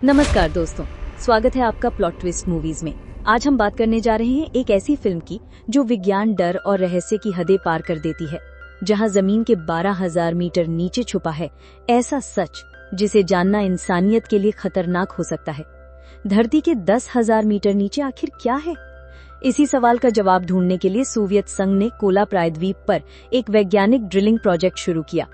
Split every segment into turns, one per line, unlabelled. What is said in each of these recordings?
नमस्कार दोस्तों, स्वागत है आपका प्लॉट ट्विस्ट मूवीज में। आज हम बात करने जा रहे हैं एक ऐसी फिल्म की जो विज्ञान, डर और रहस्य की हदें पार कर देती है। जहां जमीन के 12,000 मीटर नीचे छुपा है ऐसा सच जिसे जानना इंसानियत के लिए खतरनाक हो सकता है। धरती के 10,000 मीटर नीचे आखिर क्या है? इसी सवाल का जवाब ढूंढने के लिए सोवियत संघ ने कोला प्रायद्वीप पर एक वैज्ञानिक ड्रिलिंग प्रोजेक्ट शुरू किया।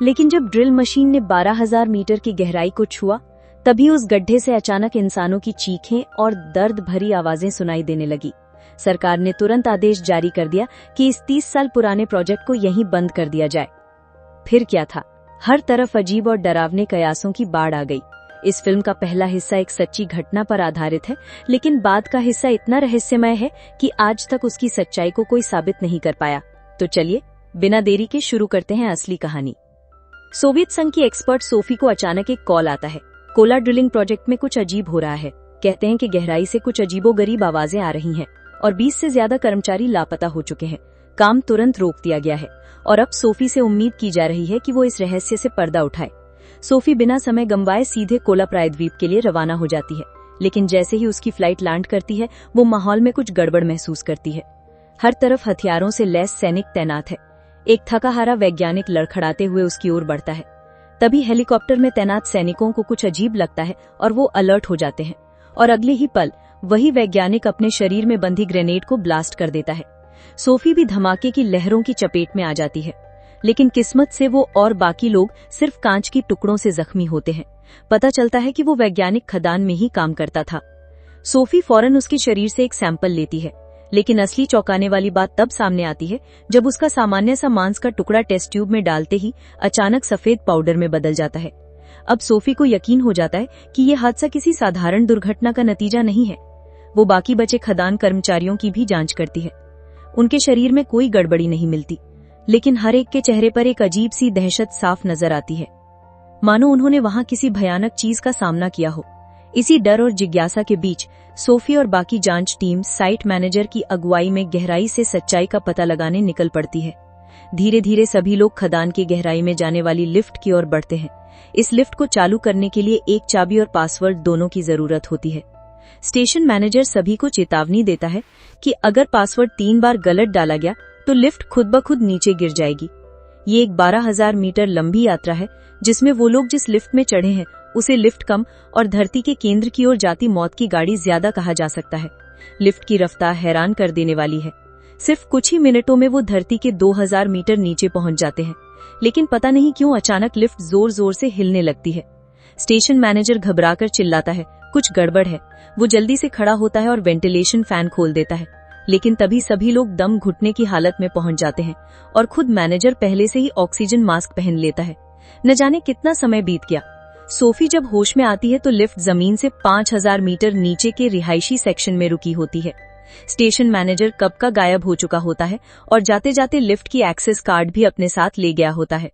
लेकिन जब ड्रिल मशीन ने 12,000 मीटर की गहराई को छुआ, तभी उस गड्ढे से अचानक इंसानों की चीखें और दर्द भरी आवाजें सुनाई देने लगी। सरकार ने तुरंत आदेश जारी कर दिया कि इस 30 साल पुराने प्रोजेक्ट को यहीं बंद कर दिया जाए। फिर क्या था? हर तरफ अजीब और डरावने कयासों की बाढ़ आ गई। इस फिल्म का पहला हिस्सा एक सच्ची घटना पर आधारित है, लेकिन बाद का हिस्सा इतना रहस्यमय है कि आज तक उसकी सच्चाई को कोई साबित नहीं कर पाया। तो चलिए बिना देरी के शुरू करते हैं असली कहानी। सोवियत संघ की एक्सपर्ट सोफी को अचानक एक कॉल आता है। कोला ड्रिलिंग प्रोजेक्ट में कुछ अजीब हो रहा है। कहते हैं कि गहराई से कुछ अजीबोगरीब आवाजें आ रही हैं और 20 से ज्यादा कर्मचारी लापता हो चुके हैं। काम तुरंत रोक दिया गया है और अब सोफी से उम्मीद की जा रही है कि वो इस रहस्य से पर्दा उठाए। सोफी बिना समय गंवाए सीधे कोला प्रायद्वीप के लिए रवाना हो जाती है। लेकिन जैसे ही उसकी फ्लाइट लैंड करती है, वो माहौल में कुछ गड़बड़ महसूस करती है। हर तरफ हथियारों से लैस सैनिक तैनात है। एक थकाहारा वैज्ञानिक लड़खड़ाते हुए उसकी ओर बढ़ता है। तभी हेलीकॉप्टर में तैनात सैनिकों को कुछ अजीब लगता है और वो अलर्ट हो जाते हैं और अगले ही पल वही वैज्ञानिक अपने शरीर में बंधी ग्रेनेड को ब्लास्ट कर देता है। सोफी भी धमाके की लहरों की चपेट में आ जाती है, लेकिन किस्मत से वो और बाकी लोग सिर्फ कांच की टुकड़ों से जख्मी होते हैं। पता चलता है कि वो वैज्ञानिक खदान में ही काम करता था। सोफी फौरन उसके शरीर से एक सैंपल लेती है, लेकिन असली चौंकाने वाली बात तब सामने आती है जब उसका सामान्य सा मांस का टुकड़ा टेस्ट ट्यूब में डालते ही अचानक सफेद पाउडर में बदल जाता है। अब सोफी को यकीन हो जाता है कि यह हादसा किसी साधारण दुर्घटना का नतीजा नहीं है। वो बाकी बचे खदान कर्मचारियों की भी जांच करती है। उनके शरीर में कोई गड़बड़ी नहीं मिलती, लेकिन हर एक के चेहरे पर एक अजीब सी दहशत साफ नजर आती है, मानो उन्होंने वहां किसी भयानक चीज का सामना किया हो। इसी डर और जिज्ञासा के बीच सोफी और बाकी जांच टीम साइट मैनेजर की अगुवाई में गहराई से सच्चाई का पता लगाने निकल पड़ती है। धीरे धीरे सभी लोग खदान की गहराई में जाने वाली लिफ्ट की ओर बढ़ते हैं। इस लिफ्ट को चालू करने के लिए एक चाबी और पासवर्ड दोनों की जरूरत होती है। स्टेशन मैनेजर सभी को चेतावनी देता है कि अगर पासवर्ड 3 बार गलत डाला गया तो लिफ्ट खुद ब खुद नीचे गिर जाएगी। ये एक 12,000 मीटर लंबी यात्रा है, जिसमें वो लोग जिस लिफ्ट में चढ़े हैं उसे लिफ्ट कम और धरती के केंद्र की ओर जाती मौत की गाड़ी ज्यादा कहा जा सकता है। लिफ्ट की रफ्तार हैरान कर देने वाली है। सिर्फ कुछ ही मिनटों में वो धरती के 2,000 मीटर नीचे पहुंच जाते हैं, लेकिन पता नहीं क्यों अचानक लिफ्ट जोर जोर से हिलने लगती है। स्टेशन मैनेजर घबराकर चिल्लाता है, कुछ गड़बड़ है। वो जल्दी से खड़ा होता है और वेंटिलेशन फैन खोल देता है, लेकिन तभी सभी लोग दम घुटने की हालत में पहुंच जाते हैं और खुद मैनेजर पहले से ही ऑक्सीजन मास्क पहन लेता है। न जाने कितना समय बीत गया। सोफी जब होश में आती है तो लिफ्ट जमीन से 5,000 मीटर नीचे के रिहायशी सेक्शन में रुकी होती है। स्टेशन मैनेजर कब का गायब हो चुका होता है और जाते जाते लिफ्ट की एक्सेस कार्ड भी अपने साथ ले गया होता है।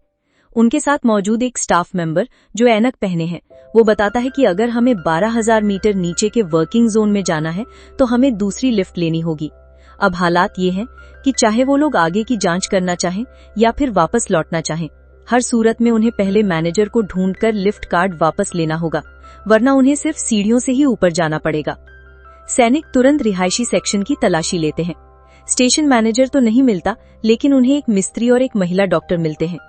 उनके साथ मौजूद एक स्टाफ मेंबर जो ऐनक पहने हैं, वो बताता है कि अगर हमें 12,000 मीटर नीचे के वर्किंग जोन में जाना है तो हमें दूसरी लिफ्ट लेनी होगी। अब हालात ये हैं कि चाहे वो लोग आगे की जांच करना चाहें या फिर वापस लौटना चाहें, हर सूरत में उन्हें पहले मैनेजर को ढूंढकर लिफ्ट कार्ड वापस लेना होगा, वरना उन्हें सिर्फ सीढ़ियों से ही ऊपर जाना पड़ेगा। सैनिक तुरंत रिहायशी सेक्शन की तलाशी लेते हैं। स्टेशन मैनेजर तो नहीं मिलता, लेकिन उन्हें एक मिस्त्री और एक महिला डॉक्टर मिलते हैं।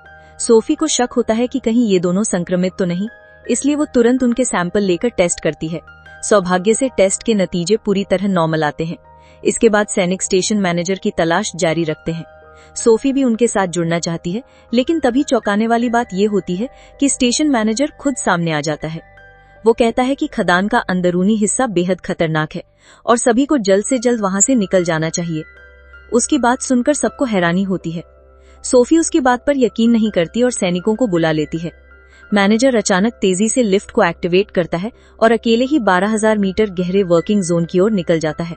सोफी को शक होता है कि कहीं ये दोनों संक्रमित तो नहीं, इसलिए वो तुरंत उनके सैंपल लेकर टेस्ट करती है। सौभाग्य से टेस्ट के नतीजे पूरी तरह नॉर्मल आते हैं। इसके बाद सैनिक स्टेशन मैनेजर की तलाश जारी रखते हैं। सोफी भी उनके साथ जुड़ना चाहती है, लेकिन तभी चौंकाने वाली बात यह होती है कि स्टेशन मैनेजर खुद सामने आ जाता है। वो कहता है कि खदान का अंदरूनी हिस्सा बेहद खतरनाक है और सभी को जल्द से जल्द वहां से निकल जाना चाहिए। उसकी बात सुनकर सबको हैरानी होती है। सोफी उसकी बात पर यकीन नहीं करती और सैनिकों को बुला लेती है। मैनेजर अचानक तेजी से लिफ्ट को एक्टिवेट करता है और अकेले ही 12,000 मीटर गहरे वर्किंग जोन की ओर निकल जाता है।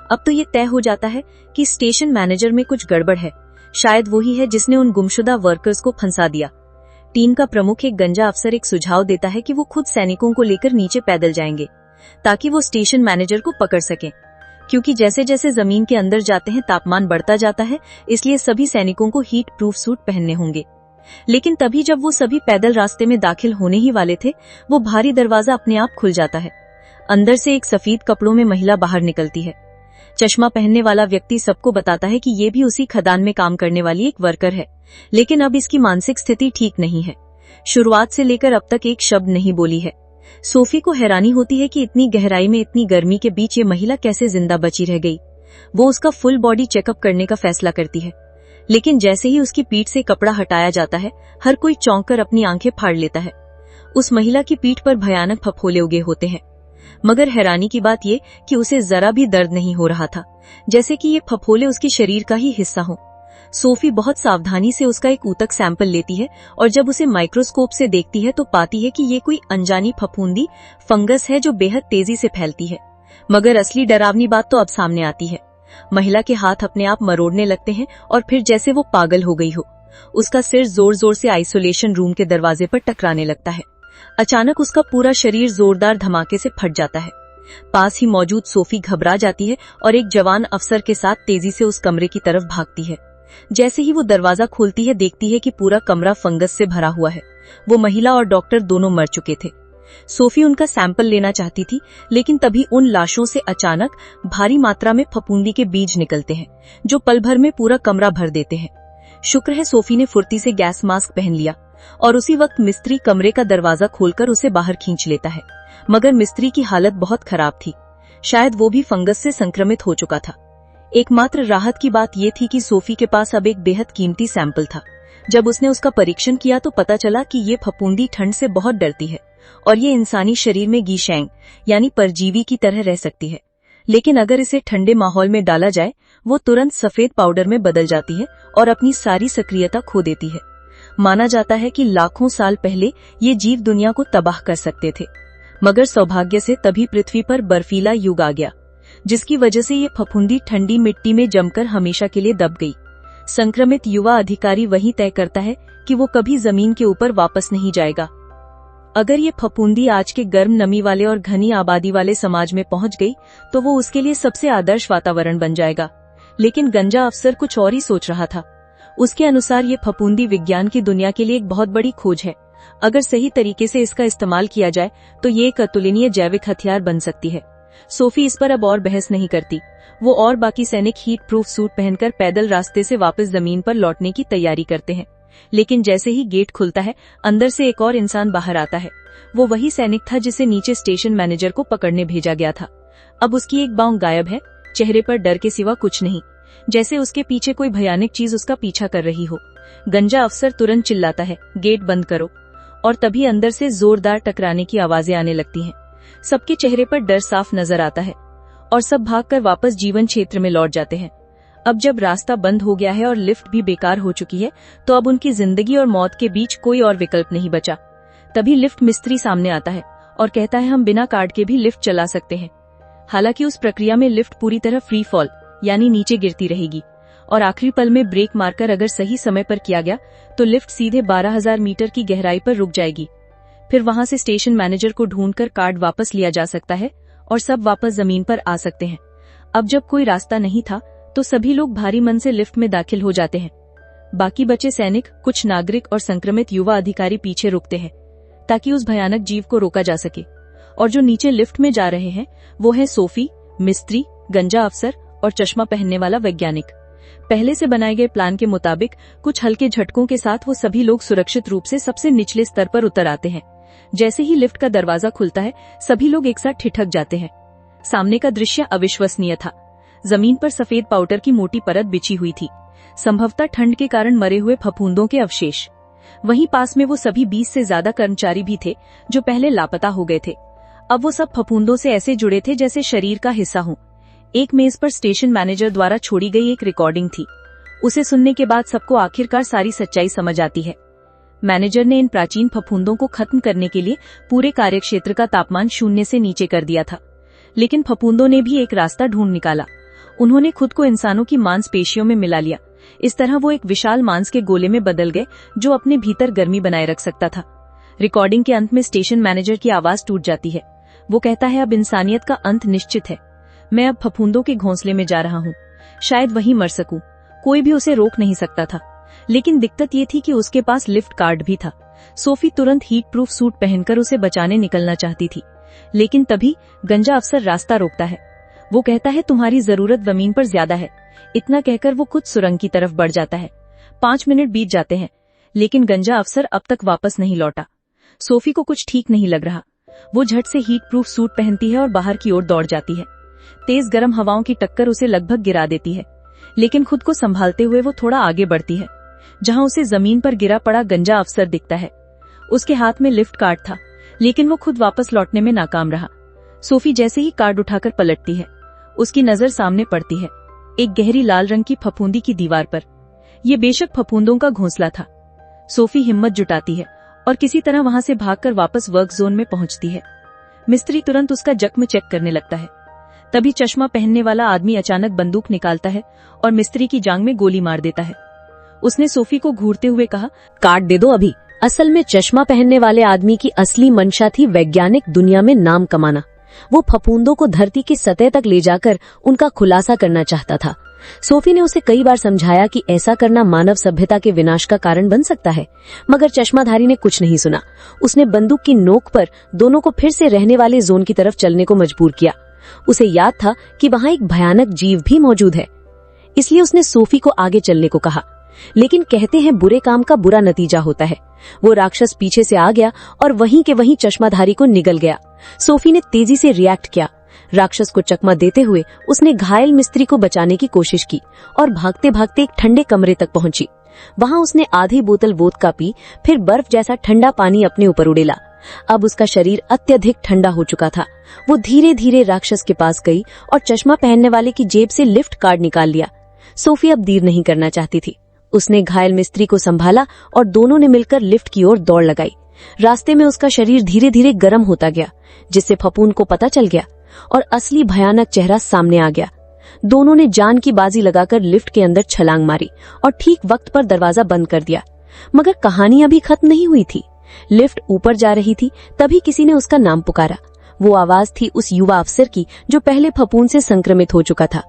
अब तो ये तय हो जाता है कि स्टेशन मैनेजर में कुछ गड़बड़ है। शायद वही है जिसने उन गुमशुदा वर्कर्स को फंसा दिया। टीम का प्रमुख एक गंजा अफसर एक सुझाव देता है कि वो खुद सैनिकों को लेकर नीचे पैदल जाएंगे ताकि वो स्टेशन मैनेजर को पकड़ सकें, क्योंकि जैसे जैसे जमीन के अंदर जाते हैं तापमान बढ़ता जाता है, इसलिए सभी सैनिकों को हीट प्रूफ सूट पहनने होंगे। लेकिन तभी जब वो सभी पैदल रास्ते में दाखिल होने ही वाले थे, वो भारी दरवाजा अपने आप खुल जाता है। अंदर से एक सफेद कपड़ों में महिला बाहर निकलती है। चश्मा पहनने वाला व्यक्ति सबको बताता है कि ये भी उसी खदान में काम करने वाली एक वर्कर है, लेकिन अब इसकी मानसिक स्थिति ठीक नहीं है। शुरुआत से लेकर अब तक एक शब्द नहीं बोली है। सोफी को हैरानी होती है कि इतनी गहराई में इतनी गर्मी के बीच ये महिला कैसे जिंदा बची रह गई। वो उसका फुल बॉडी चेकअप करने का फैसला करती है, लेकिन जैसे ही उसकी पीठ से कपड़ा हटाया जाता है, हर कोई चौंक कर अपनी आंखें फाड़ लेता है। उस महिला की पीठ पर भयानक फफोले उगे होते हैं, मगर हैरानी की बात ये कि उसे जरा भी दर्द नहीं हो रहा था, जैसे कि ये फफोले उसके शरीर का ही हिस्सा हो। सोफी बहुत सावधानी से उसका एक ऊतक सैंपल लेती है और जब उसे माइक्रोस्कोप से देखती है तो पाती है कि ये कोई अनजानी फफूंदी फंगस है जो बेहद तेजी से फैलती है। मगर असली डरावनी बात तो अब सामने आती है। महिला के हाथ अपने आप मरोड़ने लगते हैं और फिर जैसे वो पागल हो गई हो, उसका सिर जोर जोर से आइसोलेशन रूम के दरवाजे पर टकराने लगता है। अचानक उसका पूरा शरीर जोरदार धमाके से फट जाता है। पास ही मौजूद सोफी घबरा जाती है और एक जवान अफसर के साथ तेजी से उस कमरे की तरफ भागती है। जैसे ही वो दरवाजा खोलती है, देखती है कि पूरा कमरा फंगस से भरा हुआ है। वो महिला और डॉक्टर दोनों मर चुके थे। सोफी उनका सैंपल लेना चाहती थी, लेकिन तभी उन लाशों से अचानक भारी मात्रा में फफूंदी के बीज निकलते हैं, जो पल भर में पूरा कमरा भर देते हैं। शुक्र है सोफी ने फुर्ती से गैस मास्क पहन लिया और उसी वक्त मिस्त्री कमरे का दरवाजा खोलकर उसे बाहर खींच लेता है। मगर मिस्त्री की हालत बहुत खराब थी, शायद वो भी फंगस से संक्रमित हो चुका था। एकमात्र राहत की बात ये थी कि सोफी के पास अब एक बेहद कीमती सैंपल था। जब उसने उसका परीक्षण किया तो पता चला कि ये फफूंदी ठंड से बहुत डरती है और ये इंसानी शरीर में गीशैंग यानी परजीवी की तरह रह सकती है, लेकिन अगर इसे ठंडे माहौल में डाला जाए वो तुरंत सफेद पाउडर में बदल जाती है और अपनी सारी सक्रियता खो देती है। माना जाता है कि लाखों साल पहले ये जीव दुनिया को तबाह कर सकते थे, मगर सौभाग्य से तभी पृथ्वी पर बर्फीला युग आ गया, जिसकी वजह से ये फफूंदी ठंडी मिट्टी में जमकर हमेशा के लिए दब गई। संक्रमित युवा अधिकारी वही तय करता है कि वो कभी जमीन के ऊपर वापस नहीं जाएगा। अगर ये फफूंदी आज के गर्म नमी वाले और घनी आबादी वाले समाज में पहुंच गई तो वो उसके लिए सबसे आदर्श वातावरण बन जाएगा। लेकिन गंजा अफसर कुछ और ही सोच रहा था। उसके अनुसार ये फफूंदी विज्ञान की दुनिया के लिए एक बहुत बड़ी खोज है। अगर सही तरीके से इसका इस्तेमाल किया जाए तो ये एक अतुलनीय जैविक हथियार बन सकती है। सोफी इस पर अब और बहस नहीं करती। वो और बाकी सैनिक हीट प्रूफ सूट पहनकर पैदल रास्ते से वापस जमीन पर लौटने की तैयारी करते हैं। लेकिन जैसे ही गेट खुलता है, अंदर से एक और इंसान बाहर आता है। वो वही सैनिक था जिसे नीचे स्टेशन मैनेजर को पकड़ने भेजा गया था। अब उसकी एक बांह गायब है, चेहरे पर डर के सिवा कुछ नहीं, जैसे उसके पीछे कोई भयानक चीज उसका पीछा कर रही हो। गंजा अफसर तुरंत चिल्लाता है, गेट बंद करो, और तभी अंदर से जोरदार टकराने की आवाजें आने लगती हैं। सबके चेहरे पर डर साफ नजर आता है और सब भागकर वापस जीवन क्षेत्र में लौट जाते हैं। अब जब रास्ता बंद हो गया है और लिफ्ट भी बेकार हो चुकी है, तो अब उनकी जिंदगी और मौत के बीच कोई और विकल्प नहीं बचा। तभी लिफ्ट मिस्त्री सामने आता है और कहता है, हम बिना कार्ड के भी लिफ्ट चला सकते हैं। हालांकि उस प्रक्रिया में लिफ्ट पूरी तरह फ्री फॉल यानी नीचे गिरती रहेगी और आखिरी पल में ब्रेक मारकर अगर सही समय पर किया गया तो लिफ्ट सीधे 12,000 मीटर की गहराई पर रुक जाएगी। फिर वहां से स्टेशन मैनेजर को ढूंढकर कार्ड वापस लिया जा सकता है और सब वापस जमीन पर आ सकते हैं। अब जब कोई रास्ता नहीं था तो सभी लोग भारी मन से लिफ्ट में दाखिल हो जाते हैं। बाकी बचे सैनिक, कुछ नागरिक और संक्रमित युवा अधिकारी पीछे रुकते हैं ताकि उस भयानक जीव को रोका जा सके। और जो नीचे लिफ्ट में जा रहे हैं वो है सोफी, मिस्त्री, गंजा अफसर और चश्मा पहनने वाला वैज्ञानिक। पहले से बनाए गए प्लान के मुताबिक कुछ हल्के झटकों के साथ वो सभी लोग सुरक्षित रूप से सबसे निचले स्तर पर उतर आते हैं। जैसे ही लिफ्ट का दरवाजा खुलता है, सभी लोग एक साथ ठिठक जाते हैं। सामने का दृश्य अविश्वसनीय था। जमीन पर सफेद पाउडर की मोटी परत बिछी हुई थी, संभवतः ठंड के कारण मरे हुए फफूंदों के अवशेष। वहीं पास में वो सभी 20 से ज्यादा कर्मचारी भी थे जो पहले लापता हो गए थे। अब वो सब फफूंदों से ऐसे जुड़े थे जैसे शरीर का हिस्सा हो। एक मेज पर स्टेशन मैनेजर द्वारा छोड़ी गई एक रिकॉर्डिंग थी। उसे सुनने के बाद सबको आखिरकार सारी सच्चाई समझ आती है। मैनेजर ने इन प्राचीन फफूंदों को खत्म करने के लिए पूरे कार्यक्षेत्र का तापमान 0 से नीचे कर दिया था, लेकिन फफूंदों ने भी एक रास्ता ढूंढ निकाला। उन्होंने खुद को इंसानों की मांसपेशियों में मिला लिया। इस तरह वो एक विशाल मांस के गोले में बदल गए जो अपने भीतर गर्मी बनाए रख सकता था। रिकॉर्डिंग के अंत में स्टेशन मैनेजर की आवाज टूट जाती है। वो कहता है, अब इंसानियत का अंत निश्चित है। मैं अब फफूंदों के घोंसले में जा रहा हूँ, शायद वहीं मर सकूं। कोई भी उसे रोक नहीं सकता था। लेकिन दिक्कत ये थी कि उसके पास लिफ्ट कार्ड भी था। सोफी तुरंत हीट प्रूफ सूट पहनकर उसे बचाने निकलना चाहती थी, लेकिन तभी गंजा अफसर रास्ता रोकता है। वो कहता है तुम्हारी जरूरत जमीन पर ज्यादा है। इतना कहकर वो खुद सुरंग की तरफ बढ़ जाता है। 5 मिनट बीत जाते हैं, लेकिन गंजा अफसर अब तक वापस नहीं लौटा। सोफी को कुछ ठीक नहीं लग रहा। वो झट से हीट प्रूफ सूट पहनती है और बाहर की ओर दौड़ जाती है। तेज गर्म हवाओं की टक्कर उसे लगभग गिरा देती है, लेकिन खुद को संभालते हुए वो थोड़ा आगे बढ़ती है, जहां उसे जमीन पर गिरा पड़ा गंजा अफसर दिखता है। उसके हाथ में लिफ्ट कार्ड था, लेकिन वो खुद वापस लौटने में नाकाम रहा। सोफी जैसे ही कार्ड उठाकर पलटती है, उसकी नजर सामने पड़ती है, एक गहरी लाल रंग की फफूंदी की दीवार पर। यह बेशक फफूंदों का घोंसला था। सोफी हिम्मत जुटाती है और किसी तरह वहां से भागकर वापस वर्क जोन में पहुंचती है। मिस्त्री तुरंत उसका जख्म चेक करने लगता है। तभी चश्मा पहनने वाला आदमी अचानक बंदूक निकालता है और मिस्त्री की जांघ में गोली मार देता है। उसने सोफी को घूरते हुए कहा, कार्ड दे दो अभी। असल में चश्मा पहनने वाले आदमी की असली मंशा थी वैज्ञानिक दुनिया में नाम कमाना। वो फफूंदों को धरती की सतह तक ले जाकर उनका खुलासा करना चाहता था। सोफी ने उसे कई बार समझाया कि ऐसा करना मानव सभ्यता के विनाश का कारण बन सकता है, मगर चश्माधारी ने कुछ नहीं सुना। उसने बंदूक की नोक पर दोनों को फिर से रहने वाले जोन की तरफ चलने को मजबूर किया। उसे याद था कि वहां एक भयानक जीव भी मौजूद है, इसलिए उसने सोफी को आगे चलने को कहा। लेकिन कहते हैं बुरे काम का बुरा नतीजा होता है। वो राक्षस पीछे से आ गया और वहीं के वहीं चश्माधारी को निगल गया। सोफी ने तेजी से रिएक्ट किया। राक्षस को चकमा देते हुए उसने घायल मिस्त्री को बचाने की कोशिश की और भागते भागते एक ठंडे कमरे तक पहुंची। वहां उसने आधी बोतल वोदका पी, फिर बर्फ जैसा ठंडा पानी अपने ऊपर उड़ेला। अब उसका शरीर अत्यधिक ठंडा हो चुका था। वो धीरे धीरे राक्षस के पास गई और चश्मा पहनने वाले की जेब से लिफ्ट कार्ड निकाल लिया। सोफी अब देर नहीं करना चाहती थी। उसने घायल मिस्त्री को संभाला और दोनों ने मिलकर लिफ्ट की ओर दौड़ लगाई। रास्ते में उसका शरीर धीरे धीरे गर्म होता गया, जिससे फपून को पता चल गया और असली भयानक चेहरा सामने आ गया। दोनों ने जान की बाजी लगाकर लिफ्ट के अंदर छलांग मारी और ठीक वक्त पर दरवाजा बंद कर दिया। मगर कहानी अभी खत्म नहीं हुई थी। लिफ्ट ऊपर जा रही थी, तभी किसी ने उसका नाम पुकारा। वो आवाज थी उस युवा अफसर की जो पहले फपून से संक्रमित हो चुका था।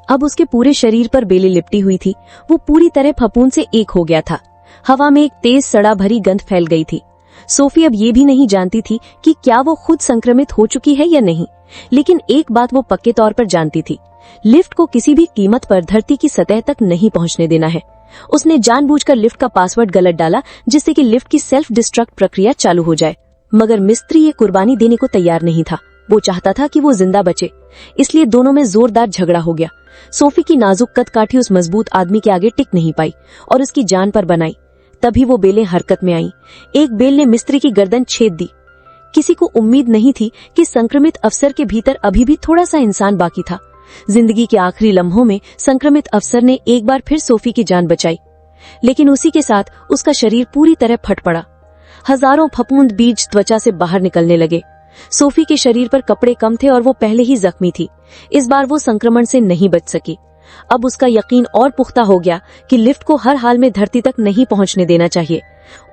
अब उसके पूरे शरीर पर बेले लिपटी हुई थी। वो पूरी तरह फपून से एक हो गया था। हवा में एक तेज सड़ा भरी गंध फैल गई थी। सोफी अब ये भी नहीं जानती थी कि क्या वो खुद संक्रमित हो चुकी है या नहीं, लेकिन एक बात वो पक्के तौर पर जानती थी, लिफ्ट को किसी भी कीमत पर धरती की सतह तक नहीं पहुंचने देना है। उसने जानबूझकर लिफ्ट का पासवर्ड गलत डाला, जिससे कि लिफ्ट की सेल्फ डिस्ट्रक्ट प्रक्रिया चालू हो जाए। मगर मिस्त्री ये कुर्बानी देने को तैयार नहीं था। वो चाहता था कि वो जिंदा बचे, इसलिए दोनों में जोरदार झगड़ा हो गया। सोफी की नाजुक कद काठी उस मजबूत आदमी के आगे टिक नहीं पाई और उसकी जान पर बनाई। तभी वो बेलें हरकत में आईं। एक बेल ने मिस्त्री की गर्दन छेद दी। किसी को उम्मीद नहीं थी कि संक्रमित अफसर के भीतर अभी भी थोड़ा सा इंसान बाकी था। जिंदगी के आखिरी लम्हों में संक्रमित अफसर ने एक बार फिर सोफी की जान बचाई, लेकिन उसी के साथ उसका शरीर पूरी तरह फट पड़ा। हजारों फफूंद बीज त्वचा से बाहर निकलने लगे। सोफी के शरीर पर कपड़े कम थे और वो पहले ही जख्मी थी। इस बार वो संक्रमण से नहीं बच सकी। अब उसका यकीन और पुख्ता हो गया कि लिफ्ट को हर हाल में धरती तक नहीं पहुंचने देना चाहिए।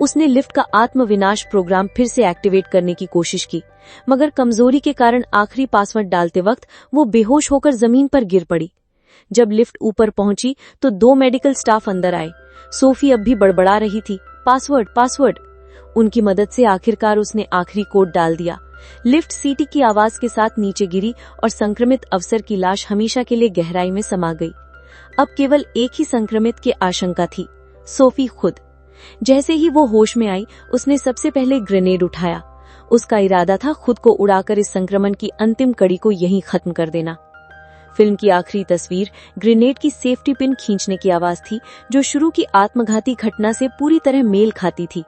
उसने लिफ्ट का आत्मविनाश प्रोग्राम फिर से एक्टिवेट करने की कोशिश की, मगर कमजोरी के कारण आखिरी पासवर्ड डालते वक्त वो बेहोश होकर जमीन पर गिर पड़ी। जब लिफ्ट ऊपर पहुंची तो 2 मेडिकल स्टाफ अंदर आए। सोफी अब भी बड़बड़ा रही थी, पासवर्ड पासवर्ड। उनकी मदद से आखिरकार उसने आखिरी कोड डाल दिया। लिफ्ट सीटी की आवाज के साथ नीचे गिरी और संक्रमित अफसर की लाश हमेशा के लिए गहराई में समा गई। अब केवल एक ही संक्रमित की आशंका थी, सोफी खुद। जैसे ही वो होश में आई, उसने सबसे पहले ग्रेनेड उठाया। उसका इरादा था खुद को उड़ाकर इस संक्रमण की अंतिम कड़ी को यहीं खत्म कर देना। फिल्म की आखिरी तस्वीर ग्रेनेड की सेफ्टी पिन खींचने की आवाज थी, जो शुरू की आत्मघाती घटना से पूरी तरह मेल खाती थी।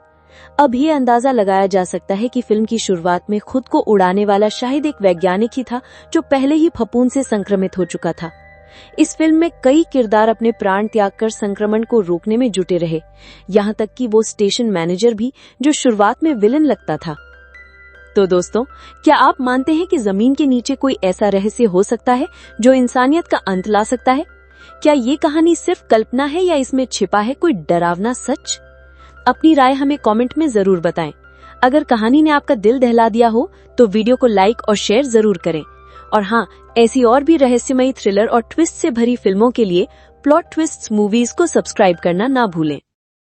अब ये अंदाजा लगाया जा सकता है कि फिल्म की शुरुआत में खुद को उड़ाने वाला शायद एक वैज्ञानिक ही था जो पहले ही फपून से संक्रमित हो चुका था। इस फिल्म में कई किरदार अपने प्राण त्याग कर संक्रमण को रोकने में जुटे रहे, यहाँ तक कि वो स्टेशन मैनेजर भी, जो शुरुआत में विलन लगता था। तो दोस्तों, क्या आप मानते हैं कि जमीन के नीचे कोई ऐसा रहस्य हो सकता है जो इंसानियत का अंत ला सकता है? क्या ये कहानी सिर्फ कल्पना है या इसमें छिपा है कोई डरावना सच? अपनी राय हमें कमेंट में जरूर बताएं। अगर कहानी ने आपका दिल दहला दिया हो तो वीडियो को लाइक और शेयर जरूर करें। और हाँ, ऐसी और भी रहस्यमयी थ्रिलर और ट्विस्ट से भरी फिल्मों के लिए प्लॉट ट्विस्ट्स मूवीज को सब्सक्राइब करना ना भूलें।